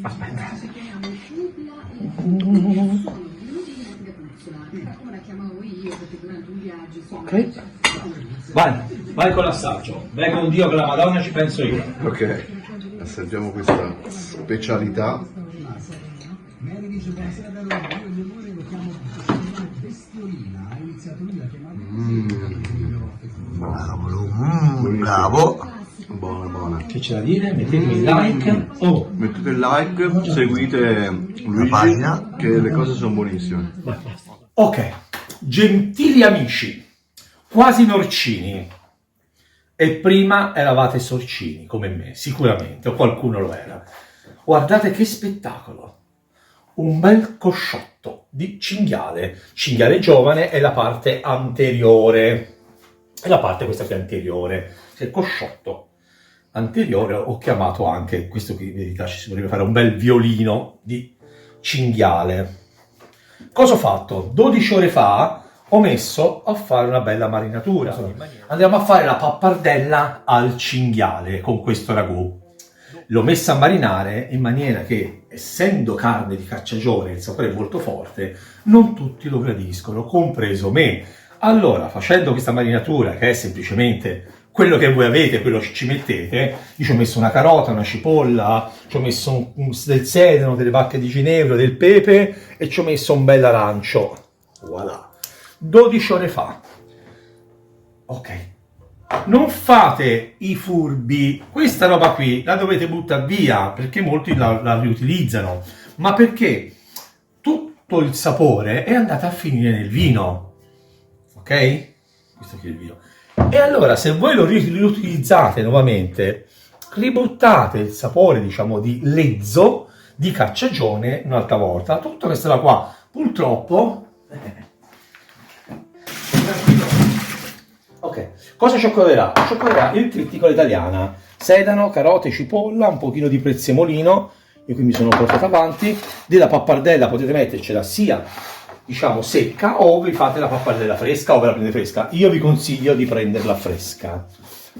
Aspetta. Ok. Vai con l'assaggio. Vai con Dio, che la Madonna ci penso io. Ok, assaggiamo questa specialità. Bravo. Buona, buona. Che c'è da dire? Mettete il like. Oh. Mettete il like, seguite Luigi, pagina. che le cose sono buonissime. Ok, gentili amici, quasi norcini. E prima eravate sorcini, come me, sicuramente, o qualcuno lo era. Guardate che spettacolo! Un bel cosciotto di cinghiale. Cinghiale giovane è la parte anteriore. È la parte questa qui anteriore. C'è il cosciotto anteriore, ho chiamato anche, questo qui in verità ci si potrebbe fare un bel violino di cinghiale. Cosa ho fatto? 12 ore fa ho messo a fare una bella marinatura. Andiamo a fare la pappardella al cinghiale con questo ragù. L'ho messa a marinare in maniera che, essendo carne di cacciagione, il sapore è molto forte, non tutti lo gradiscono, compreso me. Allora, facendo questa marinatura, che è semplicemente quello che voi avete, quello che ci mettete, io ci ho messo una carota, una cipolla, ci ho messo del sedano, delle bacche di ginevra, del pepe e ci ho messo un bel arancio. Voilà. 12 ore fa. Ok. Non fate i furbi, questa roba qui la dovete buttare via, perché molti la riutilizzano, ma perché tutto il sapore è andato a finire nel vino, ok? Questo qui è il vino. E allora se voi lo riutilizzate nuovamente, ributtate il sapore, diciamo, di lezzo, di cacciagione un'altra volta. Tutta questa roba qua, purtroppo... Ok, cosa ci occorrerà? Ci occorrerà il trittico all'italiana, sedano, carote, cipolla, un pochino di prezzemolino, io qui mi sono portato avanti, della pappardella potete mettercela sia, diciamo, secca, o vi fate la pappardella fresca o ve la prendete fresca. Io vi consiglio di prenderla fresca,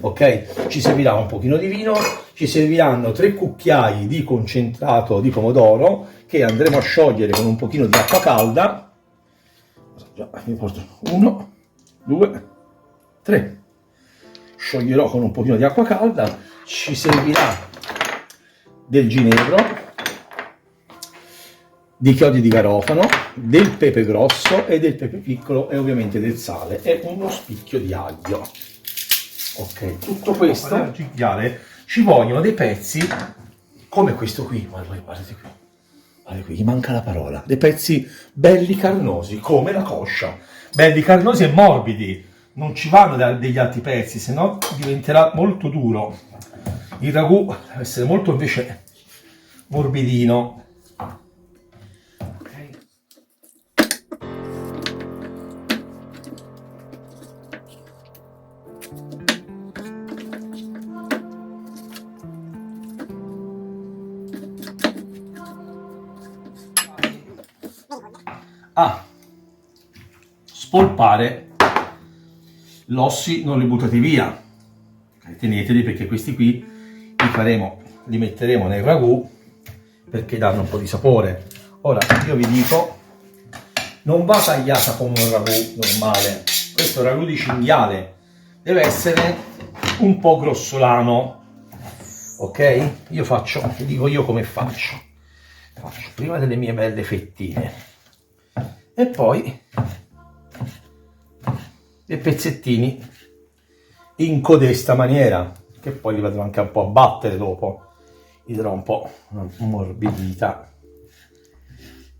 ok? Ci servirà un pochino di vino, ci serviranno 3 cucchiai di concentrato di pomodoro che andremo a sciogliere con un pochino di acqua calda. Mi porto 1, 2, 3. Scioglierò con un pochino di acqua calda. Ci servirà del ginevro, di chiodi di garofano, del pepe grosso e del pepe piccolo e ovviamente del sale e uno spicchio di aglio. Ok, tutto questo al cinghiale ci vogliono dei pezzi come questo qui. Guardate qui. Guardate qui, gli manca la parola. Dei pezzi belli carnosi, come la coscia. Belli carnosi e morbidi. Non ci vanno degli altri pezzi, se no diventerà molto duro. Il ragù deve essere molto invece morbidino. Okay. Spolpare l'ossi, non li buttate via, teneteli, perché questi qui li metteremo nel ragù perché danno un po' di sapore. Ora io vi dico, non va tagliata come un ragù normale, questo ragù di cinghiale deve essere un po' grossolano, ok? Vi dico io come faccio prima delle mie belle fettine e poi dei pezzettini in codesta maniera, che poi li vado anche un po' a battere dopo, gli darò un po' una morbidità.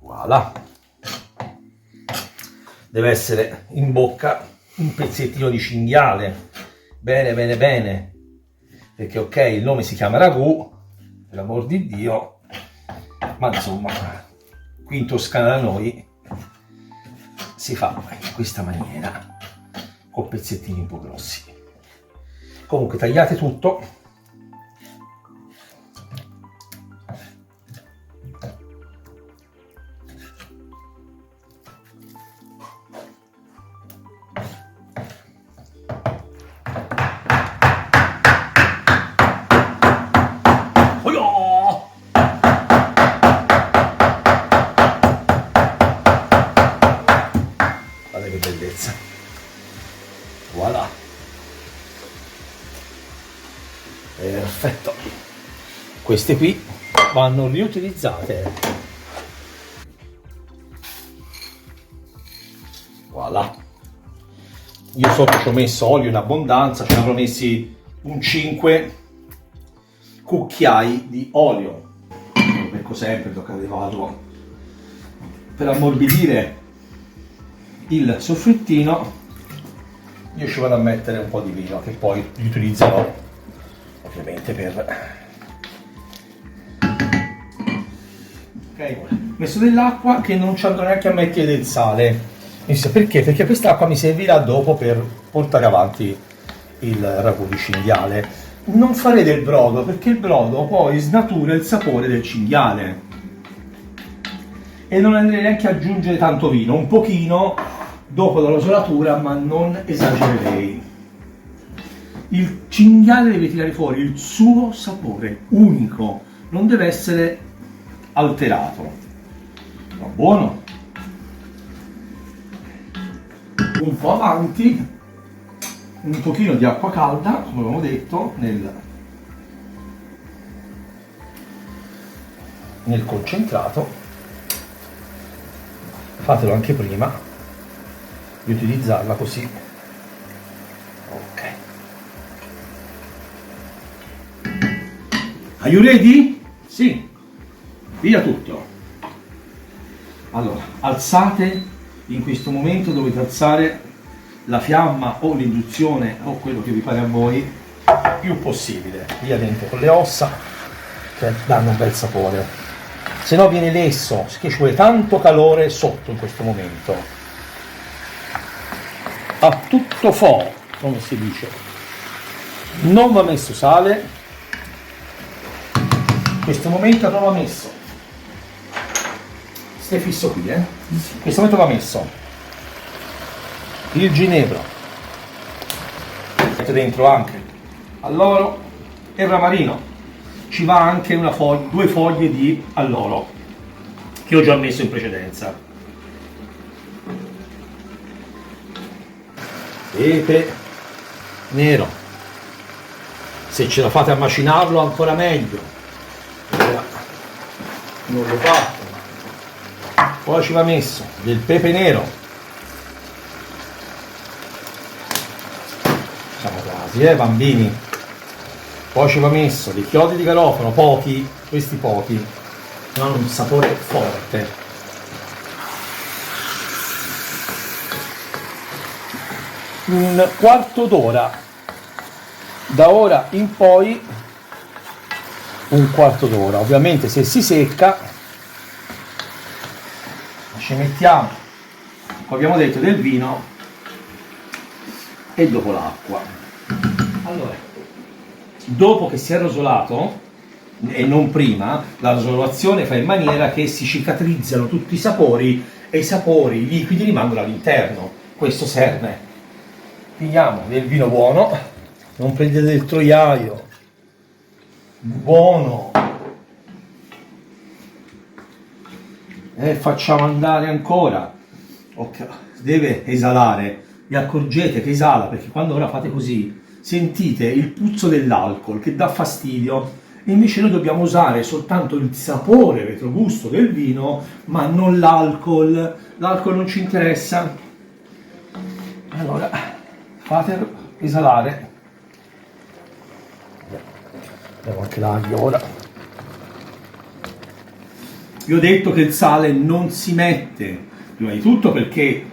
Voilà, deve essere in bocca un pezzettino di cinghiale, bene bene bene, perché ok, il nome si chiama ragù, per l'amor di Dio, ma insomma qui in Toscana da noi si fa in questa maniera, con pezzettini un po' grossi. Comunque tagliate tutto. queste qui vanno riutilizzate. Voilà. Io sotto ci ho messo olio in abbondanza, ci avrò messi un 5 cucchiai di olio. Lo becco sempre, tocca levarlo. Per ammorbidire il soffrittino io ci vado a mettere un po' di vino, che poi riutilizzerò ovviamente per... Ok, ho messo dell'acqua che non ci andrò neanche a mettere del sale. Perché? Perché quest'acqua mi servirà dopo per portare avanti il ragù di cinghiale. Non farei del brodo, perché il brodo poi snatura il sapore del cinghiale. E non andrei neanche ad aggiungere tanto vino, un pochino dopo la rosolatura, ma non esagererei. Il cinghiale deve tirare fuori il suo sapore unico, non deve essere alterato. Va buono? Un po' avanti, un pochino di acqua calda, come abbiamo detto, nel concentrato. Fatelo anche prima di utilizzarla così. Ok. Are you ready? Sì. Via tutto. Allora, alzate. In questo momento dovete alzare la fiamma o l'induzione o quello che vi pare a voi più possibile. Via dentro con le ossa che danno un bel sapore. Se no viene lesso, che ci vuole tanto calore sotto in questo momento. A tutto fuoco, come si dice. Non va messo sale. In questo momento non va messo. Stai fisso qui, In questo momento va messo il ginebro. Metto dentro anche alloro e il ramarino. Ci va anche due foglie di alloro che ho già messo in precedenza. Pepe nero. Se ce la fate a macinarlo ancora meglio. Ora non l'ho fatto. Poi ci va messo del pepe nero. Siamo quasi, bambini. Poi ci va messo dei chiodi di garofano, pochi, questi pochi, hanno un sapore forte. Un quarto d'ora, da ora in poi un quarto d'ora. Ovviamente se si secca ci mettiamo, come abbiamo detto, del vino e dopo l'acqua. Allora, dopo che si è rosolato, e non prima, la rosolazione fa in maniera che si cicatrizzano tutti i sapori e i sapori liquidi rimangono all'interno. Questo serve. Pigliamo del vino buono, non prendete del troiaio, buono, e facciamo andare ancora. Ok, deve esalare, vi accorgete che esala perché quando ora fate così sentite il puzzo dell'alcol che dà fastidio, e invece noi dobbiamo usare soltanto il sapore retrogusto del vino, ma non l'alcol. L'alcol non ci interessa. Allora fate esalare. Abbiamo anche l'aglio ora. Vi ho detto che il sale non si mette, prima di tutto perché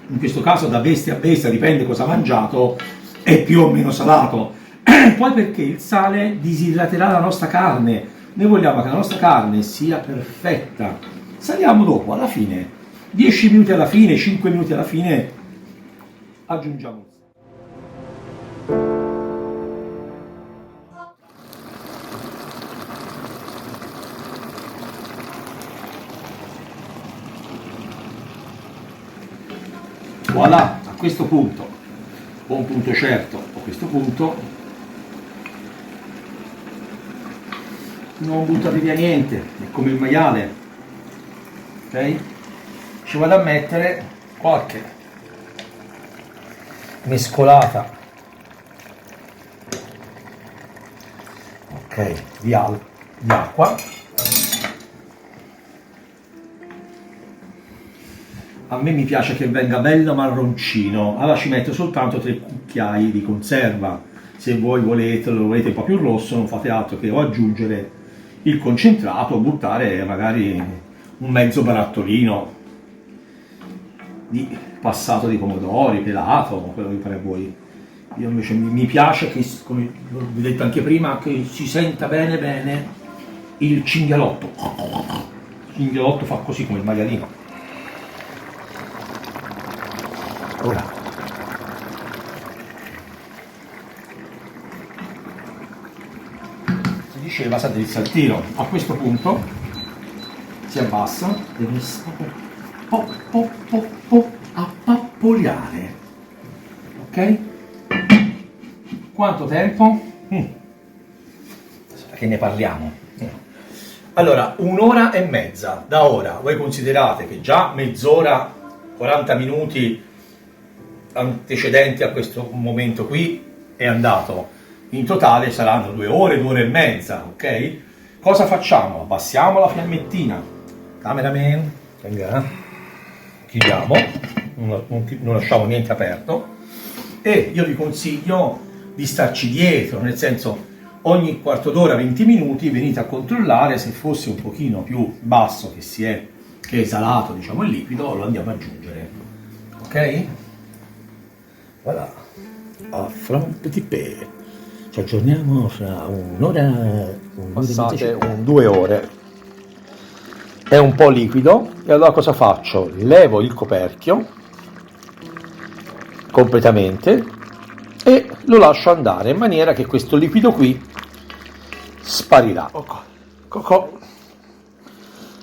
in questo caso da bestia a bestia, dipende cosa ha mangiato, è più o meno salato. Poi perché il sale disidraterà la nostra carne. Noi vogliamo che la nostra carne sia perfetta. Saliamo dopo, alla fine, 10 minuti alla fine, 5 minuti alla fine, aggiungiamo il sale. Voilà, a questo punto, o un punto certo, a questo punto, non buttate via niente, è come il maiale, ok? Ci vado a mettere qualche mescolata, ok, di di acqua. A me mi piace che venga bello marroncino, allora ci metto soltanto 3 cucchiai di conserva. Se voi volete, lo volete un po' più rosso, non fate altro che o aggiungere il concentrato o buttare magari un mezzo barattolino di passato di pomodori, pelato, quello che pare a voi. Io invece mi piace che, come ho detto anche prima, che si senta bene bene il cinghialotto. Il cinghialotto fa così come il maialino. Ora si diceva sa del saltino. A questo punto si abbassa, deve appappoliare. Ok? Quanto tempo? Aspetta che ne parliamo. Allora, 1 ora e mezza. Da ora voi considerate che già mezz'ora, 40 minuti antecedenti a questo momento qui è andato. In totale saranno 2 ore, 2 ore e mezza, ok? Cosa facciamo? Abbassiamo la fiammettina. Cameraman, venga. Chiudiamo, non lasciamo niente aperto. E io vi consiglio di starci dietro, nel senso ogni quarto d'ora, 20 minuti venite a controllare se fosse un pochino più basso che è esalato, diciamo, il liquido, lo andiamo ad aggiungere. Ok? Voilà. A fra un petit peu. Ci aggiorniamo fra un'ora, passate 2 ore. È un po' liquido e allora cosa faccio? Levo il coperchio completamente e lo lascio andare in maniera che questo liquido qui sparirà. Cocò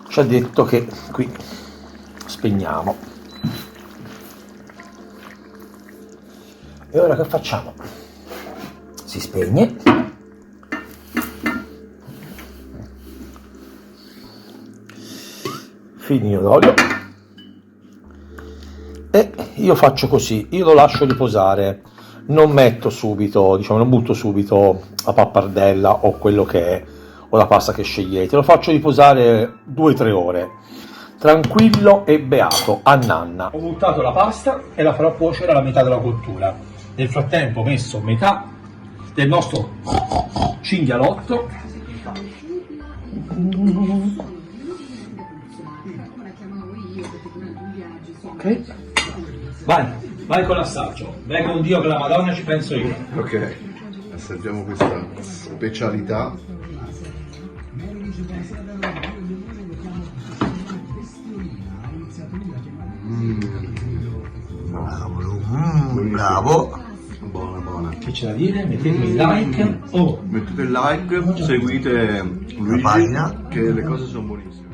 ci ha detto che qui spegniamo. E ora che facciamo? Si spegne. Finino d'olio. E io faccio così, io lo lascio riposare, non metto subito, diciamo, non butto subito la pappardella o quello che è, o la pasta che scegliete, lo faccio riposare 2-3 ore, tranquillo e beato, a nanna. Ho buttato la pasta e la farò cuocere alla metà della cottura. Nel frattempo ho messo metà del nostro cinghialotto. Ok, vai con l'assaggio, venga un Dio che la Madonna ci penso io. Ok, assaggiamo questa specialità. Bravo. Buona, buona. Che c'è da dire? Mettete il like. Mettete il like, seguite Luigi, pagina. che le cose sono buonissime.